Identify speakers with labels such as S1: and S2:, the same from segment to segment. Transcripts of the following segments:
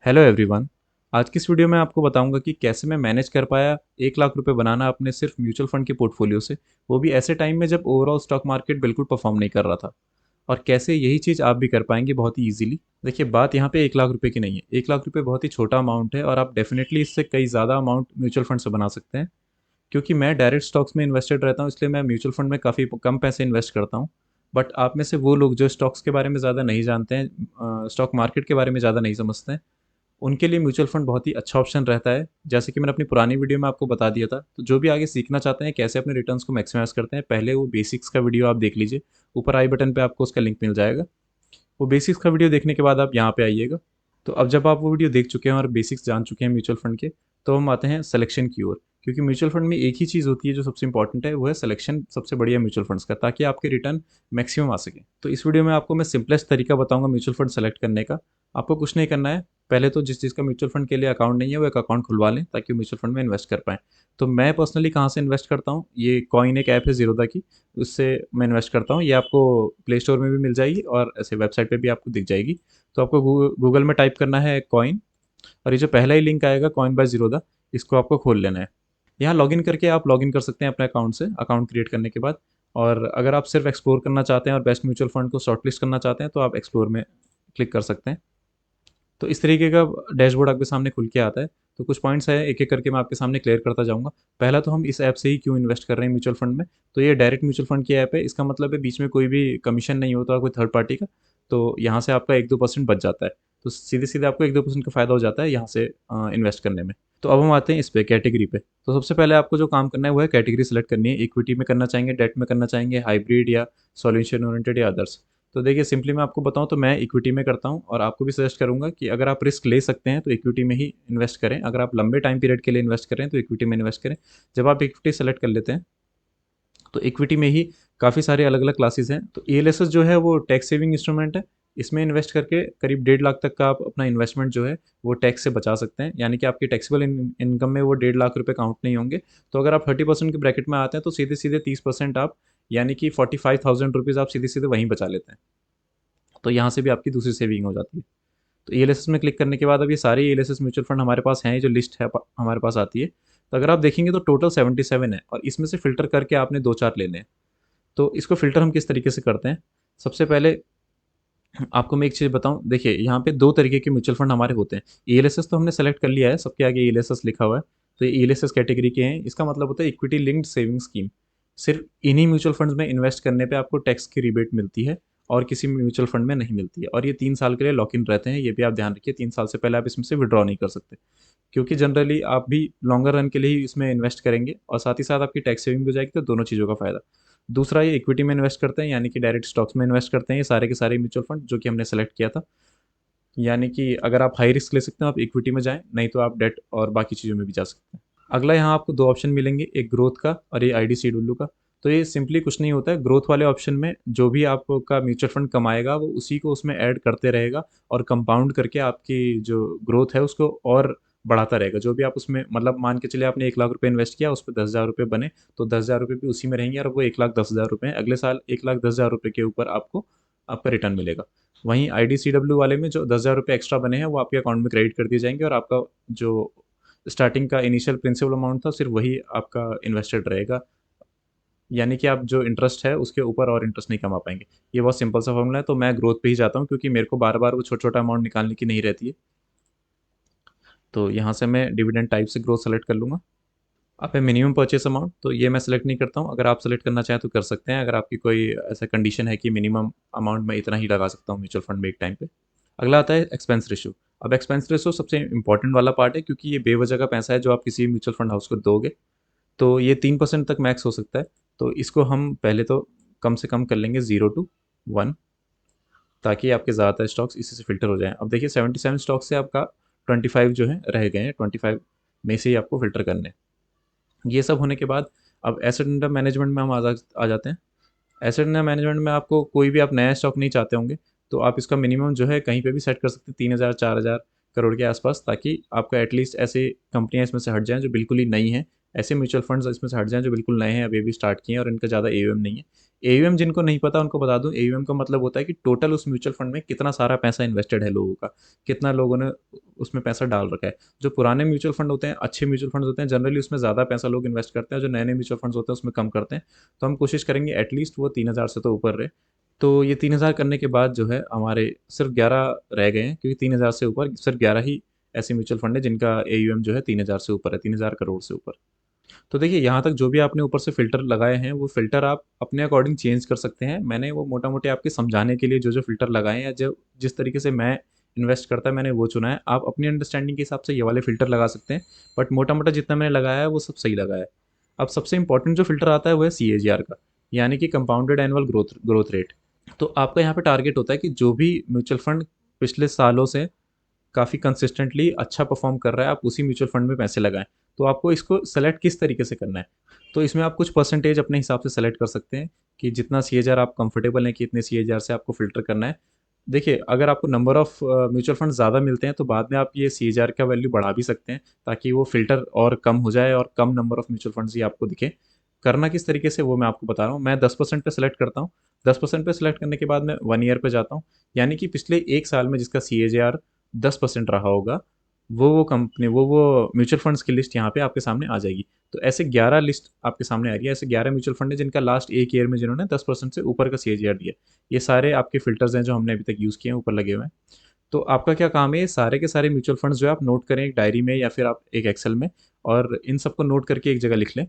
S1: Hello everyone. आज की इस वीडियो में आपको बताऊंगा कि कैसे मैं मैनेज कर पाया 1 लाख रुपए बनाना अपने सिर्फ म्यूचुअल फंड के पोर्टफोलियो से, वो भी ऐसे टाइम में जब ओवरऑल स्टॉक मार्केट बिल्कुल परफॉर्म नहीं कर रहा था। और कैसे यही चीज़ आप भी कर पाएंगे बहुत ही ईजिली। देखिए, बात यहाँ पे 1 लाख रुपए की नहीं है। 1 लाख रुपए बहुत ही छोटा अमाउंट है और आप डेफिनेटली इससे कई ज़्यादा अमाउंट म्यूचुअल फंड से बना सकते हैं। क्योंकि मैं डायरेक्ट स्टॉक्स में इन्वेस्टेड रहता हूँ, इसलिए मैं म्यूचुअल फंड में काफ़ी कम पैसे इन्वेस्ट करता हूँ। बट आप में से वो लोग जो स्टॉक्स के बारे में ज़्यादा नहीं जानते हैं, स्टॉक मार्केट के बारे में ज़्यादा नहीं समझते हैं, उनके लिए म्यूचुअल फंड बहुत ही अच्छा ऑप्शन रहता है। जैसे कि मैंने अपनी पुरानी वीडियो में आपको बता दिया था, तो जो भी आगे सीखना चाहते हैं कैसे अपने रिटर्न्स को मैक्सिमाइज करते हैं, पहले वो बेसिक्स का वीडियो आप देख लीजिए। ऊपर आई बटन पे आपको उसका लिंक मिल जाएगा। वो बेसिक्स का वीडियो देखने के बाद आप यहाँ पे आइएगा। तो अब जब आप वो वीडियो देख चुके हैं और बेसिक्स जान चुके हैं म्यूचुअल फंड के, तो हम आते हैं सिलेक्शन की ओर। क्योंकि म्यूचुअल फंड में एक ही चीज़ होती है जो सबसे इंपॉर्टेंट है, वो है सिलेक्शन सबसे बढ़िया म्यूचुअल फंड्स का, ताकि आपके रिटर्न मैक्सिमम आ सके। तो इस वीडियो में आपको मैं सिंपलेस्ट तरीका बताऊंगा म्यूचुअल फंड सेलेक्ट करने का। आपको कुछ नहीं करना है। पहले तो जिस चीज़ का म्यूचुअल फंड के लिए अकाउंट नहीं है वो एक अकाउंट खुलवा लें, ताकि म्यूचुअल फंड में इन्वेस्ट कर पाएँ। तो मैं पर्सनली कहाँ से इन्वेस्ट करता हूँ, ये कॉइन एक ऐप है ज़ीरोधा की, उससे मैं इन्वेस्ट करता हूँ। ये आपको प्ले स्टोर में भी मिल जाएगी और ऐसे वेबसाइट पे भी आपको दिख जाएगी। तो आपको गूगल में टाइप करना है कॉइन, और ये जो पहला ही लिंक आएगा कॉइन बाय ज़ीरोधा, इसको आपको खोल लेना है। यहाँ लॉगिन करके आप लॉगिन कर सकते हैं अपने अकाउंट से, अकाउंट क्रिएट करने के बाद। और अगर आप सिर्फ एक्सप्लोर करना चाहते हैं और बेस्ट म्यूचुअल फंड को शॉर्टलिस्ट करना चाहते हैं, तो आप एक्सप्लोर में क्लिक कर सकते हैं। तो इस तरीके का डैशबोर्ड आपके सामने खुल के आता है। तो कुछ पॉइंट्स हैं, एक एक करके मैं आपके सामने क्लियर करता जाऊंगा। पहला तो हम इस ऐप से ही क्यों इन्वेस्ट कर रहे हैं म्यूचुअल फंड में। तो ये डायरेक्ट म्यूचुअल फंड की ऐप है, इसका मतलब है बीच में कोई भी कमीशन नहीं होता कोई थर्ड पार्टी का। तो यहाँ से आपका 1-2% बच जाता है। तो सीधे सीधे आपको 1-2% का फ़ायदा हो जाता है यहाँ से इन्वेस्ट करने में। तो अब हम आते हैं इस पे कैटेगरी पे। तो सबसे पहले आपको जो काम करना है वो है कैटेगरी सेलेक्ट करनी है। इक्विटी में करना चाहेंगे, डेट में करना चाहेंगे, हाइब्रिड या सॉल्यूशन ओरिएंटेड या अदर्स। तो देखिए, सिंपली मैं आपको बताऊँ तो मैं इक्विटी में करता हूँ, और आपको भी सजेस्ट करूँगा कि अगर आप रिस्क ले सकते हैं तो इक्विटी में ही इन्वेस्ट करें। अगर आप लंबे टाइम पीरियड के लिए इन्वेस्ट करें तो इक्विटी में इन्वेस्ट करें। जब आप इक्विटी सेलेक्ट कर लेते हैं, तो इक्विटी में ही काफ़ी सारे अलग अलग क्लासेस हैं। तो ईएलएसएस जो है वो टैक्स सेविंग इंस्ट्रूमेंट है। इसमें इन्वेस्ट करके करीब 1.5 लाख तक का आप अपना इन्वेस्टमेंट जो है वो टैक्स से बचा सकते हैं। यानी कि आपकी टैक्सेबल इनकम में वो 1.5 लाख रुपए काउंट नहीं होंगे। तो अगर आप 30% के ब्रैकेट में आते हैं तो सीधे सीधे 30% आप, यानी कि 45,000 रुपीज़ आप सीधे सीधे वहीं बचा लेते हैं। तो यहाँ से भी आपकी दूसरी सेविंग हो जाती है। तो ईएलएसएस में क्लिक करने के बाद अब ये सारे ईएलएसएस म्यूचुअल फंड हमारे पास हैं, ये जो लिस्ट है हमारे पास आती है। तो अगर आप देखेंगे तो टोटल 77 है, और इसमें से फ़िल्टर करके आपने 2-4 लेने हैं। तो इसको फ़िल्टर हम किस तरीके से करते हैं? सबसे पहले आपको मैं एक चीज़ बताऊँ, देखिए यहाँ पे 2 तरीके के म्यूचुअल फंड हमारे होते हैं। ईएलएसएस तो हमने सेलेक्ट कर लिया है, सबके आगे ईएलएसएस लिखा हुआ है। तो ये ईएलएसएस कैटेगरी के हैं, इसका मतलब होता है इक्विटी लिंक्ड सेविंग स्कीम। सिर्फ़ इन्हीं म्यूचुअल फंड्स में इन्वेस्ट करने पे आपको टैक्स की रिबेट मिलती है, और किसी म्यूचुअल फंड में नहीं मिलती है। और ये 3 साल के लिए लॉक इन रहते हैं, ये भी आप ध्यान रखिए। 3 साल से पहले आप इसमें से विथड्रॉ नहीं कर सकते। क्योंकि जनरली आप भी लॉन्गर रन के लिए ही इसमें इन्वेस्ट करेंगे, और साथ ही साथ आपकी टैक्स सेविंग भी हो जाएगी, तो दोनों चीज़ों का फ़ायदा। दूसरा, ये इक्विटी में इन्वेस्ट करते हैं, यानी कि डायरेक्ट स्टॉक्स में इन्वेस्ट करते हैं, ये सारे के सारे म्यूचुअल फंड जो कि हमने सेलेक्ट किया था। यानी कि अगर आप हाई रिस्क ले सकते हैं आप इक्विटी में जाएँ, नहीं तो आप डेट और बाकी चीज़ों में भी जा सकते हैं। अगला यहाँ आपको 2 ऑप्शन मिलेंगे, एक ग्रोथ का और ये आईडीसीडब्ल्यू का। तो ये सिंपली कुछ नहीं होता है, ग्रोथ वाले ऑप्शन में जो भी आपका म्यूचुअल फंड कमाएगा वो उसी को उसमें ऐड करते रहेगा, और कंपाउंड करके आपकी जो ग्रोथ है उसको और बढ़ाता रहेगा। जो भी आप उसमें, मतलब मान के चलिए आपने 1 लाख रुपए इन्वेस्ट किया, उस पे 10,000 रुपये बने, तो 10,000 रुपये भी उसी में रहेंगे, और वो 1,10,000 रुपये हैं। अगले साल 1,10,000 रुपये के ऊपर आपको आपका रिटर्न मिलेगा। वहीं आईडीसीडब्ल्यू वाले में जो 10,000 रुपये एक्स्ट्रा बने हैं वो आपके अकाउंट में क्रेडिट कर दिए जाएंगे, और आपका जो स्टार्टिंग का इनिशियल प्रिंसिपल अमाउंट था सिर्फ वही आपका इन्वेस्टेड रहेगा। यानी कि आप जो इंटरेस्ट है उसके ऊपर और इंटरेस्ट नहीं कमा पाएंगे। ये बहुत सिंपल सा फॉर्मूला है। तो मैं ग्रोथ पे ही जाता हूँ, क्योंकि मेरे को बार बार वो छोटा छोटा अमाउंट निकालने की नहीं रहती है। तो यहाँ से मैं डिविडेंड टाइप से ग्रोथ सेलेक्ट कर लूँगा। अब है मिनिमम परचेस अमाउंट, तो ये मैं सेलेक्ट नहीं करता हूँ। अगर आप सेलेक्ट करना चाहें तो कर सकते हैं, अगर आपकी कोई ऐसा कंडीशन है कि मिनिमम अमाउंट मैं इतना ही लगा सकता हूँ म्यूचुअल फंड में एक टाइम पे। अगला आता है एक्सपेंस रेशियो। अब एक्सपेंस रेशियो सबसे इंपॉर्टेंट वाला पार्ट है, क्योंकि ये बेवजह का पैसा है जो आप किसी म्यूचुअल फंड हाउस को दोगे। तो ये 3% तक मैक्स हो सकता है। तो इसको हम पहले तो कम से कम कर लेंगे 0 to 1, ताकि आपके ज़्यादातर स्टॉक्स इसी से फ़िल्टर हो जाएँ। अब देखिए, 77 स्टॉक से आपका 25 जो है रह गए हैं, 25 में से ही आपको फ़िल्टर करने हैं। ये सब होने के बाद अब एसेट अंडर मैनेजमेंट में हम आ जाते हैं। एसेट अंडर मैनेजमेंट में आपको कोई भी आप नया स्टॉक नहीं चाहते होंगे, तो आप इसका मिनिमम जो है कहीं पे भी सेट कर सकते हैं, 3,000-4,000 करोड़ के आसपास, ताकि आपका एटलीस्ट ऐसे कंपनियां इसमें से हट जाएं जो बिल्कुल ही नई हैं। ऐसे म्यूचुअल फंड्स इसमें से हट जाएं जो बिल्कुल नए हैं, अभी अभी स्टार्ट किए हैं और इनका ज़्यादा एयूएम नहीं है। एयूएम जिनको नहीं पता उनको बता दूं, एयूएम का मतलब होता है कि टोटल उस म्यूचुअल फंड में कितना सारा पैसा इन्वेस्टेड है लोगों का, कितना लोगों ने उसमें पैसा डाल रखा है। जो पुराने म्यूचुअल फंड होते हैं, अच्छे म्यूचुअल फंड होते हैं, जनरली उसमें ज़्यादा पैसा लोग इन्वेस्ट करते हैं, जो नए नए म्यूचुअल फंड्स होते हैं उसमें कम करते हैं। तो हम कोशिश करेंगे एटलीस्ट वो 3,000 से तो ऊपर रहे। तो ये 3,000 करने के बाद जो है हमारे सिर्फ 11 रह गए हैं, क्योंकि 3,000 से ऊपर सिर्फ 11 ही ऐसे म्यूचुअल फंड है जिनका एयूएम जो है 3,000 से ऊपर है, 3,000 करोड़ से ऊपर। तो देखिए, यहाँ तक जो भी आपने ऊपर से फ़िल्टर लगाए हैं, वो फ़िल्टर आप अपने अकॉर्डिंग चेंज कर सकते हैं। मैंने वो मोटा-मोटी आपके समझाने के लिए जो-जो फ़िल्टर लगाए हैं, या जो जिस तरीके से मैं इन्वेस्ट करता मैंने वो चुना है। आप अपनी अंडरस्टैंडिंग के हिसाब से ये वाले फ़िल्टर लगा सकते हैं, बट मोटा-मोटा जितना मैंने लगाया है वो सब सही लगाया है। अब सबसे इम्पोर्टेंट जो फ़िल्टर आता है वो है सीएजीआर का, यानी कि compounded annual growth growth rate. तो आपका यहाँ पे टारगेट होता है कि जो भी म्यूचुअल फंड पिछले सालों से काफ़ी कंसिस्टेंटली अच्छा परफॉर्म कर रहा है, आप उसी म्यूचुअल फंड में पैसे लगाएं। तो आपको इसको सेलेक्ट किस तरीके से करना है, तो इसमें आप कुछ परसेंटेज अपने हिसाब से सेलेक्ट कर सकते हैं कि जितना सीएजीआर आप कंफर्टेबल हैं कि इतने सीएजीआर से आपको फ़िल्टर करना है। देखिए, अगर आपको नंबर ऑफ़ म्यूचुअल फंड ज़्यादा मिलते हैं तो बाद में आप ये सीएजीआर का वैल्यू बढ़ा भी सकते हैं, ताकि वो फ़िल्टर और कम हो जाए और कम नंबर ऑफ़ म्यूचुअल फंड्स ही आपको दिखें। करना किस तरीके से वो मैं आपको बता रहा हूँ। मैं 10% पे सेलेक्ट करता हूँ। 10% पे सेलेक्ट करने के बाद मैं 1 ईयर पे जाता हूँ, यानी कि पिछले 1 साल में जिसका सीएजीआर 10% रहा होगा, वो कंपनी वो म्यूचुअल फंड्स की लिस्ट यहाँ पे आपके सामने आ जाएगी। तो ऐसे 11 लिस्ट आपके सामने आ रही है, ऐसे 11 म्यूचुअल फंड है जिनका लास्ट 1 ईयर में जिन्होंने 10% से ऊपर का सीएजीआर दिया। ये सारे आपके फ़िल्टर्स हैं जो हमने अभी तक यूज़ किए हैं, ऊपर लगे हुए हैं। तो आपका क्या काम है, ये सारे के सारे म्यूचुअल फंड्स जो है आप नोट करें एक डायरी में या फिर आप एक एक्सेल में, और इन सबको नोट करके एक जगह लिख लें।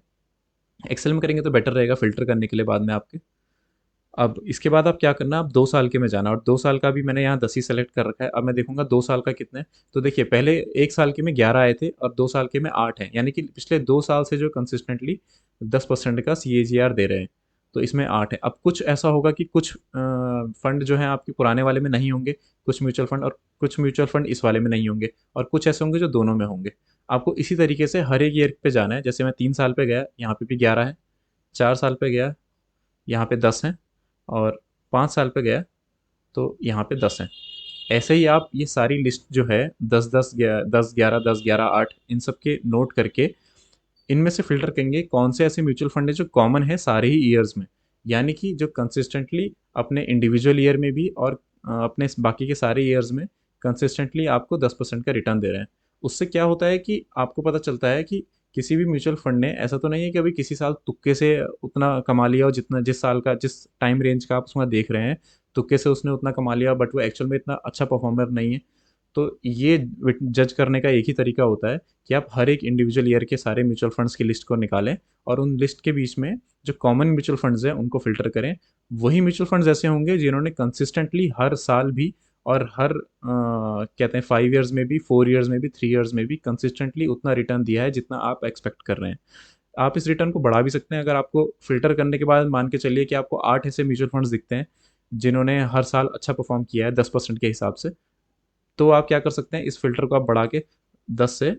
S1: एक्सेल में करेंगे तो बेटर रहेगा फ़िल्टर करने के लिए बाद में आपके। अब इसके बाद आप क्या करना, आप 2 साल के में जाना, और 2 साल का भी मैंने यहाँ 10 ही सेलेक्ट कर रखा है। अब मैं देखूँगा 2 साल का कितने हैं। तो देखिए, पहले 1 साल के में 11 आए थे और 2 साल के में 8 हैं, यानी कि पिछले 2 साल से जो कंसिस्टेंटली 10% का सीएजीआर दे रहे हैं, तो इसमें 8 है। अब कुछ ऐसा होगा कि कुछ फंड जो हैं आपके पुराने वाले में नहीं होंगे, कुछ म्यूचुअल फंड, और कुछ म्यूचुअल फंड इस वाले में नहीं होंगे, और कुछ ऐसे होंगे जो दोनों में होंगे। आपको इसी तरीके से हर एक ईयर पे जाना है। जैसे मैं 3 साल पे गया, यहाँ पे भी 11 है, 4 साल पे गया, यहाँ पे 10 हैं, और 5 साल पे गया तो यहाँ पे 10 हैं। ऐसे ही आप ये सारी लिस्ट जो है 10-10 10-11 10-11 8 इन सब के नोट करके इनमें से फ़िल्टर करेंगे कौन से ऐसे म्यूचुअल फंड है जो कॉमन है सारे ही ईयर्स में। यानी कि जो कंसिस्टेंटली अपने इंडिविजुअल ईयर में भी और अपने बाकी के सारे ईयर्स में कंसिस्टेंटली आपको 10% का रिटर्न दे रहे हैं। उससे क्या होता है कि आपको पता चलता है कि किसी भी म्यूचुअल फंड ने ऐसा तो नहीं है कि अभी किसी साल तुक्के से उतना कमा लिया, और जितना जिस साल का जिस टाइम रेंज का आप उसमें देख रहे हैं, तुक्के से उसने उतना कमा लिया, बट वो एक्चुअल में इतना अच्छा परफॉर्मर नहीं है। तो ये जज करने का एक ही तरीका होता है कि आप हर एक इंडिविजुअल ईयर के सारे म्यूचुअल फंड्स की लिस्ट को निकालें, और उन लिस्ट के बीच में जो कॉमन म्यूचुअल फंड्स हैं उनको फ़िल्टर करें। वही म्यूचुअल फंड्स ऐसे होंगे जिन्होंने कंसिस्टेंटली हर साल भी और हर कहते हैं 5 ईयर्स में भी, 4 ईयर्स में भी, 3 ईयर्स में भी कंसिस्टेंटली उतना रिटर्न दिया है जितना आप एक्सपेक्ट कर रहे हैं। आप इस रिटर्न को बढ़ा भी सकते हैं। अगर आपको फ़िल्टर करने के बाद मान के चलिए कि आपको 8 ऐसे म्यूचुअल फंड्स दिखते हैं जिन्होंने हर साल अच्छा परफॉर्म किया है 10% के हिसाब से, तो आप क्या कर सकते हैं, इस फ़िल्टर को आप बढ़ा के 10 से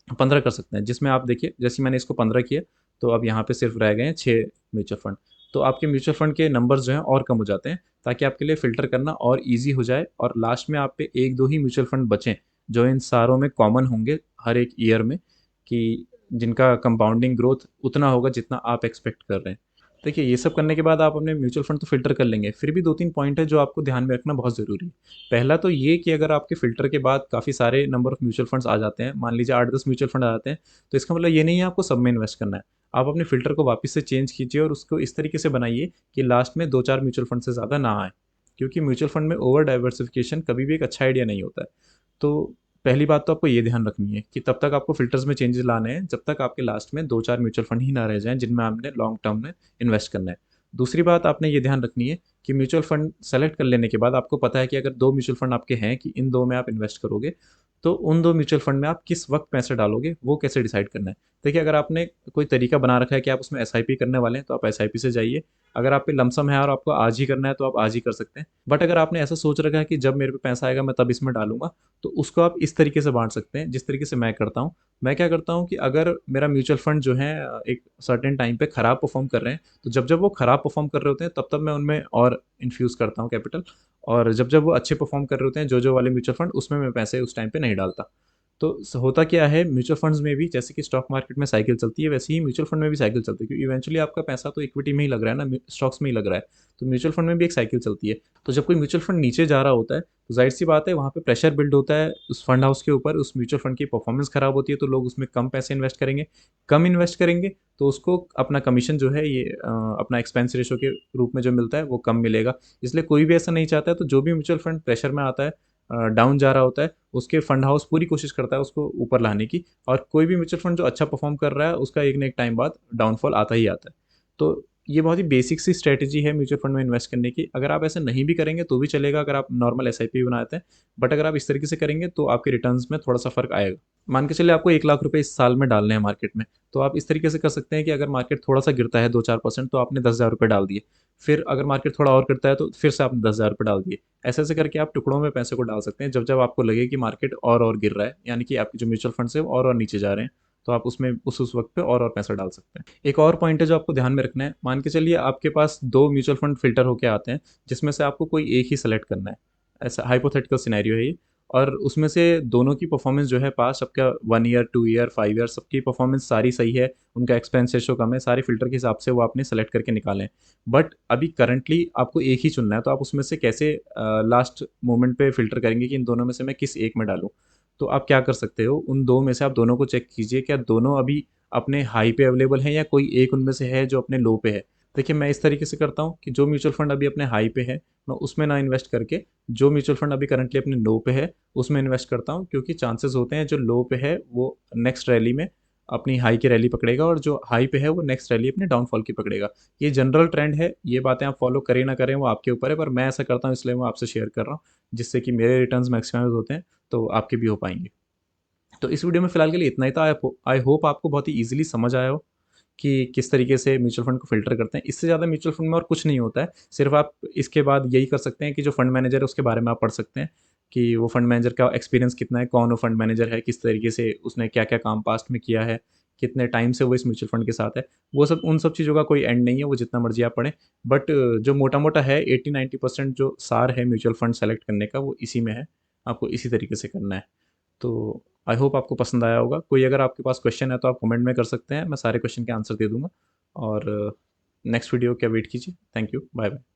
S1: 15 कर सकते हैं, जिसमें आप देखिए जैसे मैंने इसको 15 किया, तो अब यहाँ पे सिर्फ रह गए हैं 6 म्यूचुअल फंड। तो आपके म्यूचुअल फंड के नंबर्स जो हैं और कम हो जाते हैं, ताकि आपके लिए फ़िल्टर करना और ईज़ी हो जाए, और लास्ट में आप पे 1-2 ही म्यूचुअल फंड बचें, जो इन सारों में कॉमन होंगे हर एक ईयर में, कि जिनका कंपाउंडिंग ग्रोथ उतना होगा जितना आप एक्सपेक्ट कर रहे हैं। देखिए, ये सब करने के बाद आप अपने म्यूचुअल फंड तो फ़िल्टर कर लेंगे, फिर भी 2-3 पॉइंट है जो आपको ध्यान में रखना बहुत ज़रूरी है। पहला तो ये कि अगर आपके फ़िल्टर के बाद काफ़ी सारे नंबर ऑफ़ म्यूचुअल फंड्स आ जाते हैं, मान लीजिए 8-10 म्यूचुअल फंड आ जाते हैं, तो इसका मतलब ये नहीं है आपको सब में इन्वेस्ट करना है। आप अपने फ़िल्टर को वापस से चेंज कीजिए और उसको इस तरीके से बनाइए कि लास्ट में 2-4 म्यूचुअल फंड से ज़्यादा ना आए। क्योंकि म्यूचुअल फंड में ओवर डाइवर्सिफ़िकेशन कभी भी एक अच्छा आइडिया नहीं होता है। तो पहली बात तो आपको ये ध्यान रखनी है कि तब तक आपको फ़िल्टर्स में चेंजेस लाने हैं, जब तक आपके लास्ट में 2-4 म्यूचुअल फंड ही ना रह जाएँ, जिनमें आपने लॉन्ग टर्म में इन्वेस्ट करना है। दूसरी बात आपने ये ध्यान रखनी है कि म्यूचुअल फंड सेलेक्ट कर लेने के बाद आपको पता है कि अगर 2 म्यूचुअल फंड आपके हैं कि इन 2 में आप इन्वेस्ट करोगे, तो उन 2 म्यूचुअल फंड में आप किस वक़्त पैसे डालोगे, वो कैसे डिसाइड करना है। देखिए, अगर आपने कोई तरीका बना रखा है कि आप उसमें एसआईपी करने वाले हैं, तो आप एसआईपी से जाइए। अगर आप पे लमसम है और आपको आज ही करना है, तो आप आज ही कर सकते हैं। बट अगर आपने ऐसा सोच रखा है कि जब मेरे पे पैसा आएगा मैं तब इसमें डालूँगा, तो उसको आप इस तरीके से बाँट सकते हैं, जिस तरीके से मैं करता हूँ। मैं क्या करता हूँ कि अगर मेरा म्यूचुअल फंड जो है एक सर्टेन टाइम पे खराब परफ़ॉर्म कर रहे हैं, तो जब-जब वो खराब परफ़ॉर्म कर रहे होते हैं, तब-तब मैं उनमें और इन्फ्यूज़ करता हूँ कैपिटल, और जब-जब वो अच्छे परफ़ॉर्म कर रहे होते हैं, जो-जो वाले म्यूचुअल फंड, उसमें मैं पैसे उस टाइम पे नहीं डालता। तो होता क्या है म्यूचुअल फंड्स में भी, जैसे कि स्टॉक मार्केट में साइकिल चलती है वैसे ही म्यूचुअल फंड में भी साइकिल चलती है, क्योंकि इवेंचुअली आपका पैसा तो इक्विटी में ही लग रहा है ना, स्टॉक्स में ही लग रहा है। तो म्यूचुअल फंड में भी एक साइकिल चलती है। तो जब कोई म्यूचुअल फंड नीचे जा रहा होता है तो जाहिर सी बात है वहाँ पे प्रेशर बिल्ड होता है उस फंड हाउस के ऊपर, उस म्यूचुअल फंड की परफॉर्मेंस खराब होती है तो लोग उसमें कम पैसे इन्वेस्ट करेंगे। कम इन्वेस्ट करेंगे तो उसको अपना कमीशन जो है ये अपना एक्सपेंस रेशो के रूप में जो मिलता है वो कम मिलेगा। इसलिए कोई भी ऐसा नहीं चाहता है, तो जो भी म्यूचुअल फंड प्रेशर में आता है, डाउन जा रहा होता है, उसके फंड हाउस पूरी कोशिश करता है उसको ऊपर लाने की। और कोई भी म्यूचुअल फंड जो अच्छा परफॉर्म कर रहा है उसका एक ना एक टाइम बाद डाउनफॉल आता ही आता है। तो ये बहुत ही बेसिक सी स्ट्रेटजी है म्यूचुअल फंड में इन्वेस्ट करने की। अगर आप ऐसे नहीं भी करेंगे तो भी चलेगा, अगर आप नॉर्मल एसआईपी बनाते हैं, बट अगर आप इस तरीके से करेंगे तो आपके रिटर्न्स में थोड़ा सा फर्क आएगा। मान के चलिए आपको 1 लाख रुपए इस साल में डालने हैं मार्केट में, तो आप इस तरीके से कर सकते हैं कि अगर मार्केट थोड़ा सा गिरता है 2-4% तो आपने 10,000 रुपये डाल दिए। फिर अगर मार्केट थोड़ा और गिरता है तो फिर से आपने 10,000 रुपये डाल दिए। ऐसे ऐसे करके आप टुकड़ों में पैसे को डाल सकते हैं, जब जब आपको लगे कि मार्केट और गिर रहा है, यानी कि आपके जो म्यूचुअल फंड्स है वो और नीचे जा रहे हैं, तो आप उसमें उस वक्त पे और पैसा डाल सकते हैं। एक और पॉइंट है जो आपको ध्यान में रखना है, मान के चलिए आपके पास दो म्यूचुअल फंड फिल्टर होके आते हैं, जिसमें से आपको कोई एक ही सेलेक्ट करना है। ऐसा हाइपोथेटिकल सिनेरियो है ये। और उसमें से दोनों की परफॉर्मेंस जो है पास सबका 1 ईयर 2 ईयर 5 ईयर सबकी परफॉर्मेंस सारी सही है, उनका एक्सपेंस रेशो कम है, सारे फिल्टर के हिसाब से वो आपने सेलेक्ट करके निकाले हैं। बट अभी करंटली आपको एक ही चुनना है, तो आप उसमें से कैसे लास्ट मोमेंट पे फिल्टर करेंगे कि इन दोनों में से मैं किस एक में डालूं। तो आप क्या कर सकते हो, उन दो में से आप दोनों को चेक कीजिए, क्या दोनों अभी अपने हाई पे अवेलेबल हैं या कोई एक उनमें से है जो अपने लो पे है। देखिए मैं इस तरीके से करता हूँ कि जो म्यूचुअल फंड अभी अपने हाई पे है मैं उसमें ना इन्वेस्ट करके जो म्यूचुअल फंड अभी करंटली अपने लो पे है उसमें इन्वेस्ट करता हूँ, क्योंकि चांसेस होते हैं जो लो पे है वो नेक्स्ट रैली में अपनी हाई की रैली पकड़ेगा और जो हाई पे है वो नेक्स्ट रैली अपने डाउनफॉल की पकड़ेगा। ये जनरल ट्रेंड है, ये बातें आप फॉलो करें ना करें वो आपके ऊपर है, पर मैं ऐसा करता हूँ इसलिए मैं आपसे शेयर कर रहा हूँ, जिससे कि मेरे रिटर्न्स मैक्सिमाइज होते हैं तो आपके भी हो पाएंगे। तो इस वीडियो में फिलहाल के लिए इतना ही था। आई होप आपको बहुत ही ईजिली समझ आया हो कि किस तरीके से म्यूचुअल फंड को फ़िल्टर करते हैं। इससे ज़्यादा म्यूचुअल फंड में और कुछ नहीं होता है। सिर्फ़ आप इसके बाद यही कर सकते हैं कि जो फंड मैनेजर है उसके बारे में आप पढ़ सकते हैं कि वो फंड मैनेजर का एक्सपीरियंस कितना है, कौन वो फंड मैनेजर है, किस तरीके से उसने क्या-क्या काम पास्ट में किया है, कितने टाइम से वो इस म्यूचुअल फंड के साथ है। वो सब उन सब चीज़ों का कोई एंड नहीं है, वो जितना मर्ज़ी आप पढ़ें। बट जो मोटा-मोटा है 80-90% जो सार है म्यूचुअल फंड सेलेक्ट करने का वो इसी में है। आपको इसी तरीके से करना है। तो आई होप आपको पसंद आया होगा। कोई अगर आपके पास क्वेश्चन है तो आप कमेंट में कर सकते हैं, मैं सारे क्वेश्चन के आंसर दे दूँगा। और नेक्स्ट वीडियो का वेट कीजिए। Thank you, bye bye.